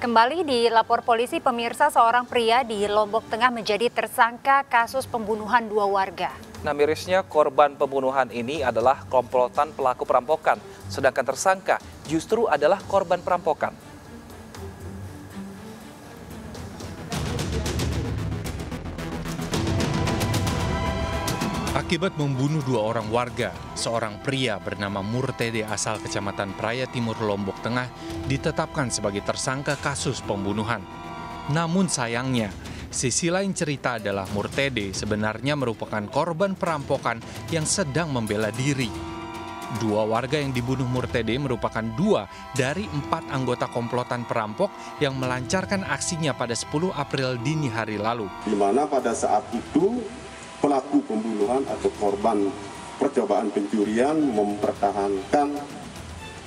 Kembali dilapor polisi, pemirsa, seorang pria di Lombok Tengah menjadi tersangka kasus pembunuhan dua warga. Nah, mirisnya korban pembunuhan ini adalah komplotan pelaku perampokan, sedangkan tersangka justru adalah korban perampokan. Akibat membunuh dua orang warga, seorang pria bernama Murtede asal Kecamatan Praia Timur, Lombok Tengah ditetapkan sebagai tersangka kasus pembunuhan. Namun sayangnya, sisi lain cerita adalah Murtede sebenarnya merupakan korban perampokan yang sedang membela diri. Dua warga yang dibunuh Murtede merupakan dua dari 4 anggota komplotan perampok yang melancarkan aksinya pada 10 April dini hari lalu. Di mana pada saat itu pelaku pembunuhan atau korban percobaan pencurian mempertahankan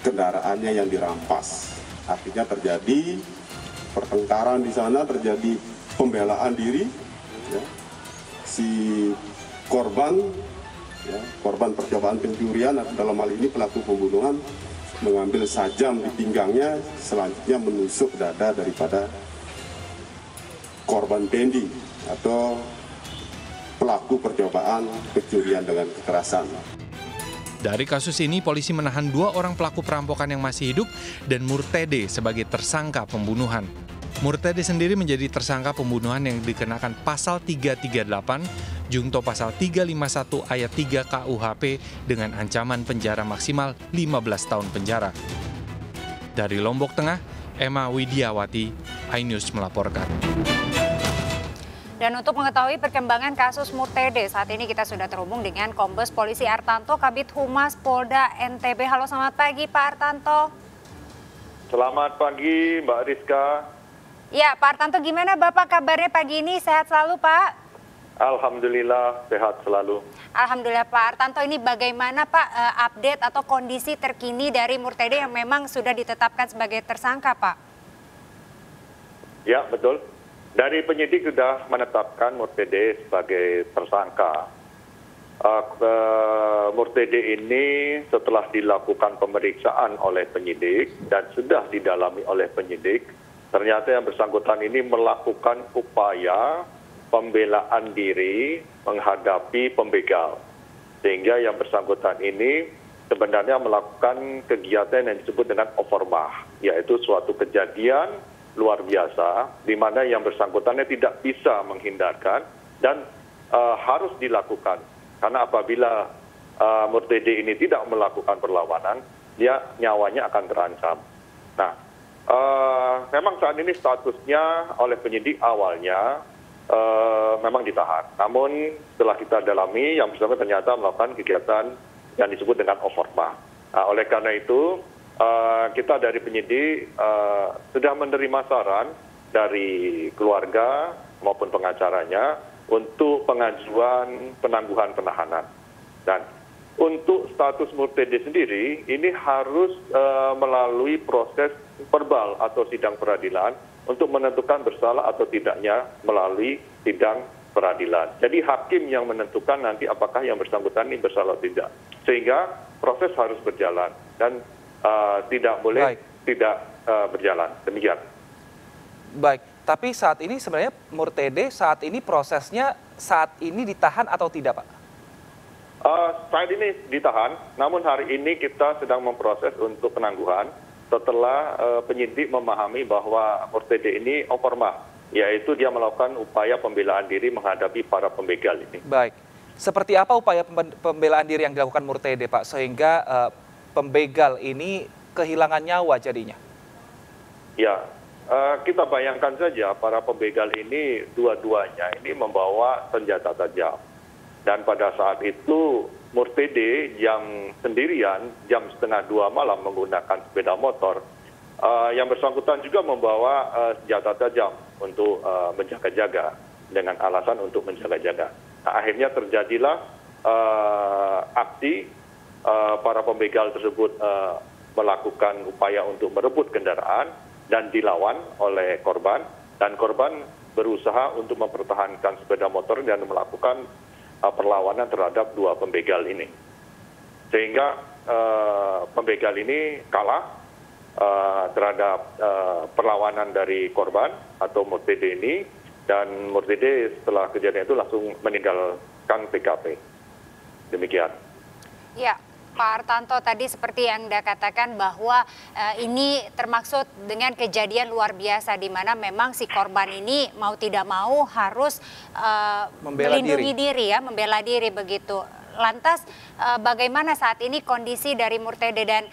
kendaraannya yang dirampas. Artinya terjadi pertengkaran di sana, terjadi pembelaan diri. Ya. Si korban, ya, korban percobaan pencurian atau dalam hal ini pelaku pembunuhan mengambil sajam di pinggangnya, selanjutnya menusuk dada daripada korban pending atau pelaku percobaan pencurian dengan kekerasan. Dari kasus ini, polisi menahan 2 orang pelaku perampokan yang masih hidup dan Murtede sebagai tersangka pembunuhan. Murtede sendiri menjadi tersangka pembunuhan yang dikenakan pasal 338, junto pasal 351 ayat 3 KUHP dengan ancaman penjara maksimal 15 tahun penjara. Dari Lombok Tengah, Emma Widiawati, iNews melaporkan. Dan untuk mengetahui perkembangan kasus Murtede, saat ini kita sudah terhubung dengan Kombes Polisi Artanto, Kabid Humas Polda NTB. Halo, selamat pagi Pak Artanto. Selamat pagi Mbak Rizka. Ya, Pak Artanto, gimana Bapak kabarnya pagi ini? Sehat selalu Pak? Alhamdulillah sehat selalu. Alhamdulillah Pak Artanto, ini bagaimana Pak update atau kondisi terkini dari Murtede yang memang sudah ditetapkan sebagai tersangka Pak? Ya betul. Dari penyidik sudah menetapkan Murtede sebagai tersangka. Murtede ini setelah dilakukan pemeriksaan oleh penyidik dan sudah didalami oleh penyidik, ternyata yang bersangkutan ini melakukan upaya pembelaan diri menghadapi pembegal. Sehingga yang bersangkutan ini sebenarnya melakukan kegiatan yang disebut dengan oformah, yaitu suatu kejadian luar biasa, di mana yang bersangkutannya tidak bisa menghindarkan dan harus dilakukan. Karena apabila Murtede ini tidak melakukan perlawanan, dia nyawanya akan terancam. Nah, memang saat ini statusnya oleh penyidik awalnya memang ditahan. Namun setelah kita dalami, yang bersangkutan ternyata melakukan kegiatan yang disebut dengan oformah. Nah, oleh karena itu, kita dari penyidik sudah menerima saran dari keluarga maupun pengacaranya untuk pengajuan penangguhan penahanan. Dan untuk status Murtede sendiri ini harus melalui proses verbal atau sidang peradilan untuk menentukan bersalah atau tidaknya melalui sidang peradilan. Jadi hakim yang menentukan nanti apakah yang bersangkutan ini bersalah atau tidak. Sehingga proses harus berjalan dan tidak boleh tidak berjalan. Demikian. Baik, tapi saat ini sebenarnya Murtede saat ini prosesnya saat ini ditahan atau tidak Pak? Saat ini ditahan, namun hari ini kita sedang memproses untuk penangguhan setelah penyidik memahami bahwa Murtede ini oformah, yaitu dia melakukan upaya pembelaan diri menghadapi para pembegal ini. Baik, seperti apa upaya pembelaan diri yang dilakukan Murtede Pak sehingga pembegal ini kehilangan nyawa jadinya? Ya, kita bayangkan saja para pembegal ini dua-duanya ini membawa senjata tajam. Dan pada saat itu Murtede yang sendirian jam 1:30 malam menggunakan sepeda motor. Yang bersangkutan juga membawa senjata tajam untuk menjaga-jaga dengan alasan untuk menjaga-jaga. Nah, akhirnya terjadilah aksi para pembegal tersebut melakukan upaya untuk merebut kendaraan dan dilawan oleh korban, dan korban berusaha untuk mempertahankan sepeda motor dan melakukan perlawanan terhadap 2 pembegal ini. Sehingga pembegal ini kalah terhadap perlawanan dari korban atau Murtede ini, dan Murtede setelah kejadian itu langsung meninggalkan TKP. Demikian. Ya, Pak Artanto, tadi seperti yang Anda katakan bahwa ini termaksud dengan kejadian luar biasa di mana memang si korban ini mau tidak mau harus melindungi diri ya, membela diri begitu. Lantas bagaimana saat ini kondisi dari Murtede dan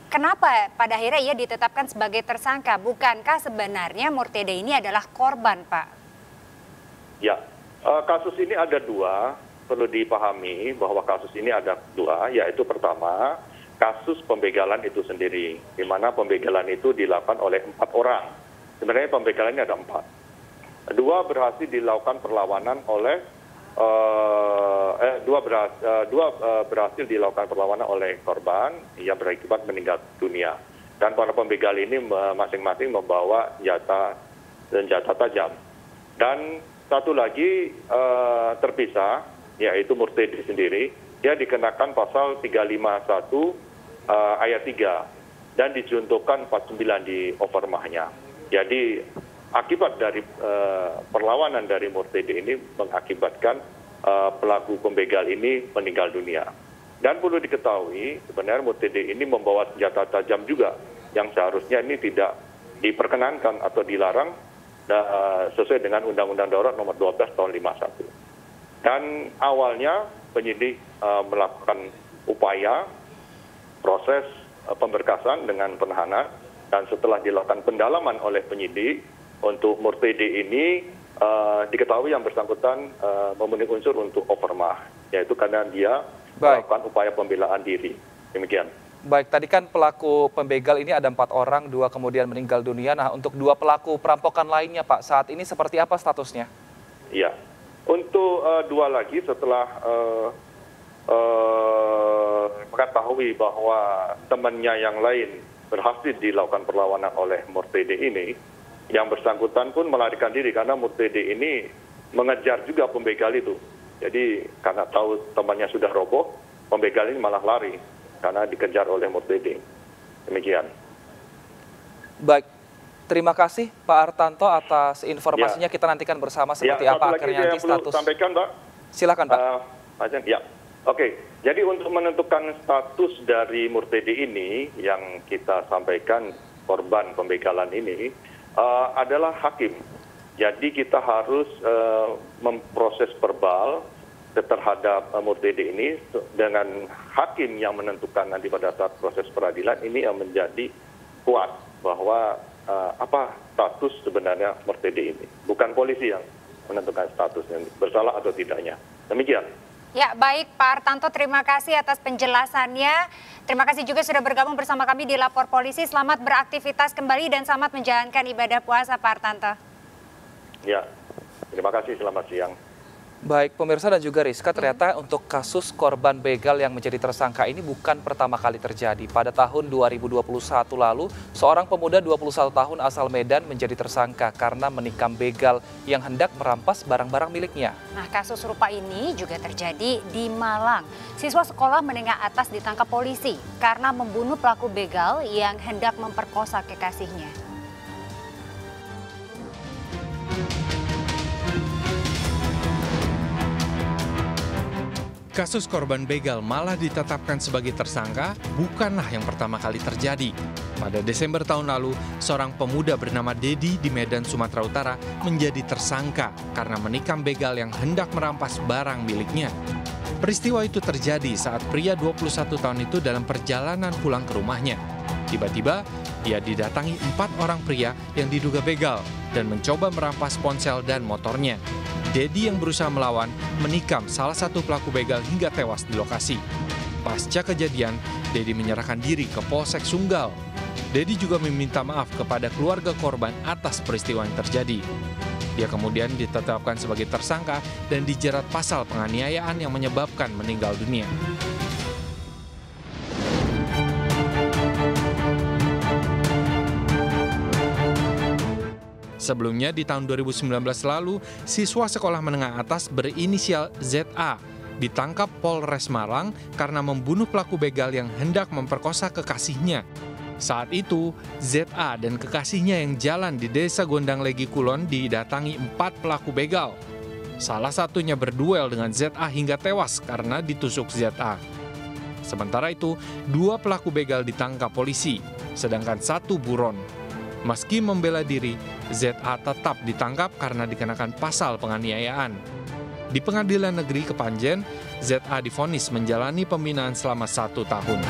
kenapa pada akhirnya ia ditetapkan sebagai tersangka? Bukankah sebenarnya Murtede ini adalah korban, Pak? Ya, kasus ini ada dua. Perlu dipahami bahwa kasus ini ada dua, yaitu pertama, kasus pembegalan itu sendiri, di mana pembegalan itu dilakukan oleh 4 orang. Sebenarnya pembegalannya ada 4. Dua berhasil dilakukan perlawanan oleh, berhasil dilakukan perlawanan oleh korban yang berakibat meninggal dunia. Dan para pembegal ini masing-masing membawa senjata tajam. Dan satu lagi terpisah, yaitu Murtede sendiri, dia dikenakan pasal 351 ayat 3 dan dijuntukan 49 di overmahnya. Jadi akibat dari perlawanan dari Murtede ini mengakibatkan pelaku pembegal ini meninggal dunia. Dan perlu diketahui sebenarnya Murtede ini membawa senjata tajam juga yang seharusnya ini tidak diperkenankan atau dilarang sesuai dengan Undang-Undang Darurat Nomor 12 Tahun 51. Dan awalnya penyidik melakukan upaya proses pemberkasan dengan penahanan, dan setelah dilakukan pendalaman oleh penyidik untuk Murtede ini diketahui yang bersangkutan memenuhi unsur untuk overmah, yaitu karena dia melakukan upaya pembelaan diri. Demikian. Baik, tadi kan pelaku pembegal ini ada 4 orang, 2 kemudian meninggal dunia. Nah, untuk 2 pelaku perampokan lainnya, Pak, saat ini seperti apa statusnya? Iya. Untuk 2 lagi setelah mengetahui bahwa temannya yang lain berhasil dilakukan perlawanan oleh Murtede ini, yang bersangkutan pun melarikan diri karena Murtede ini mengejar juga pembegal itu. Jadi karena tahu temannya sudah roboh, pembegal ini malah lari karena dikejar oleh Murtede. Demikian. Baik. Terima kasih Pak Artanto atas informasinya. Kita nantikan bersama seperti apa akhirnya nanti status. Sampaikan, Pak. Silakan, Pak. Ya, oke. Jadi untuk menentukan status dari Murtede ini yang kita sampaikan korban pembegalan ini adalah hakim. Jadi kita harus memproses verbal terhadap Murtede ini dengan hakim yang menentukan nanti pada saat proses peradilan ini yang menjadi kuat bahwa apa status sebenarnya Murtede ini. Bukan polisi yang menentukan statusnya bersalah atau tidaknya. Demikian. Ya, baik Pak Artanto, terima kasih atas penjelasannya. Terima kasih juga sudah bergabung bersama kami di Lapor Polisi. Selamat beraktivitas kembali dan selamat menjalankan ibadah puasa Pak Artanto. Ya, terima kasih, selamat siang. Baik, pemirsa dan juga Rizka, ternyata untuk kasus korban begal yang menjadi tersangka ini bukan pertama kali terjadi. Pada tahun 2021 lalu, seorang pemuda 21 tahun asal Medan menjadi tersangka karena menikam begal yang hendak merampas barang-barang miliknya. Nah, kasus serupa ini juga terjadi di Malang. Siswa sekolah menengah atas ditangkap polisi karena membunuh pelaku begal yang hendak memperkosa kekasihnya. Kasus korban begal malah ditetapkan sebagai tersangka bukanlah yang pertama kali terjadi. Pada Desember tahun lalu, seorang pemuda bernama Dedi di Medan, Sumatera Utara menjadi tersangka karena menikam begal yang hendak merampas barang miliknya. Peristiwa itu terjadi saat pria 21 tahun itu dalam perjalanan pulang ke rumahnya. Tiba-tiba, dia didatangi 4 orang pria yang diduga begal dan mencoba merampas ponsel dan motornya. Dedi yang berusaha melawan menikam salah satu pelaku begal hingga tewas di lokasi. Pasca kejadian, Dedi menyerahkan diri ke Polsek Sunggal. Dedi juga meminta maaf kepada keluarga korban atas peristiwa yang terjadi. Dia kemudian ditetapkan sebagai tersangka dan dijerat pasal penganiayaan yang menyebabkan meninggal dunia. Sebelumnya di tahun 2019 lalu, siswa sekolah menengah atas berinisial ZA ditangkap Polres Malang karena membunuh pelaku begal yang hendak memperkosa kekasihnya. Saat itu, ZA dan kekasihnya yang jalan di Desa Gondang Legi Kulon didatangi 4 pelaku begal. Salah satunya berduel dengan ZA hingga tewas karena ditusuk ZA. Sementara itu, 2 pelaku begal ditangkap polisi, sedangkan 1 buron. Meski membela diri, ZA tetap ditangkap karena dikenakan pasal penganiayaan. Di Pengadilan Negeri Kepanjen, ZA divonis menjalani pembinaan selama 1 tahun.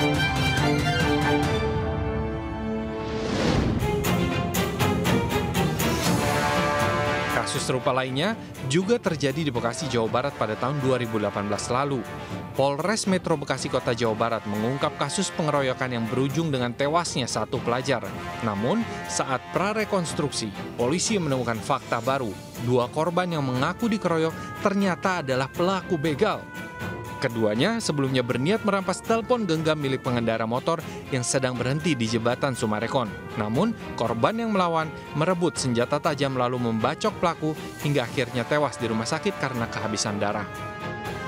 Kasus serupa lainnya juga terjadi di Bekasi, Jawa Barat pada tahun 2018 lalu. Polres Metro Bekasi Kota Jawa Barat mengungkap kasus pengeroyokan yang berujung dengan tewasnya 1 pelajar. Namun, saat prarekonstruksi, polisi menemukan fakta baru. 2 korban yang mengaku dikeroyok ternyata adalah pelaku begal. Keduanya sebelumnya berniat merampas telepon genggam milik pengendara motor yang sedang berhenti di jembatan Sumarekon. Namun, korban yang melawan merebut senjata tajam lalu membacok pelaku hingga akhirnya tewas di rumah sakit karena kehabisan darah.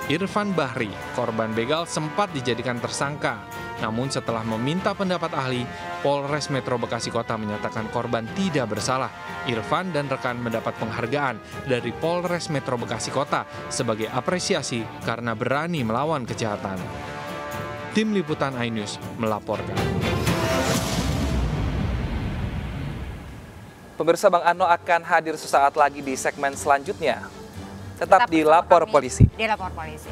Irfan Bahri, korban begal, sempat dijadikan tersangka. Namun setelah meminta pendapat ahli, Polres Metro Bekasi Kota menyatakan korban tidak bersalah. Irfan dan rekan mendapat penghargaan dari Polres Metro Bekasi Kota sebagai apresiasi karena berani melawan kejahatan. Tim Liputan iNews melaporkan. Pemirsa, Bang Ano akan hadir sesaat lagi di segmen selanjutnya. Tetap di Lapor Polisi. Di Lapor Polisi.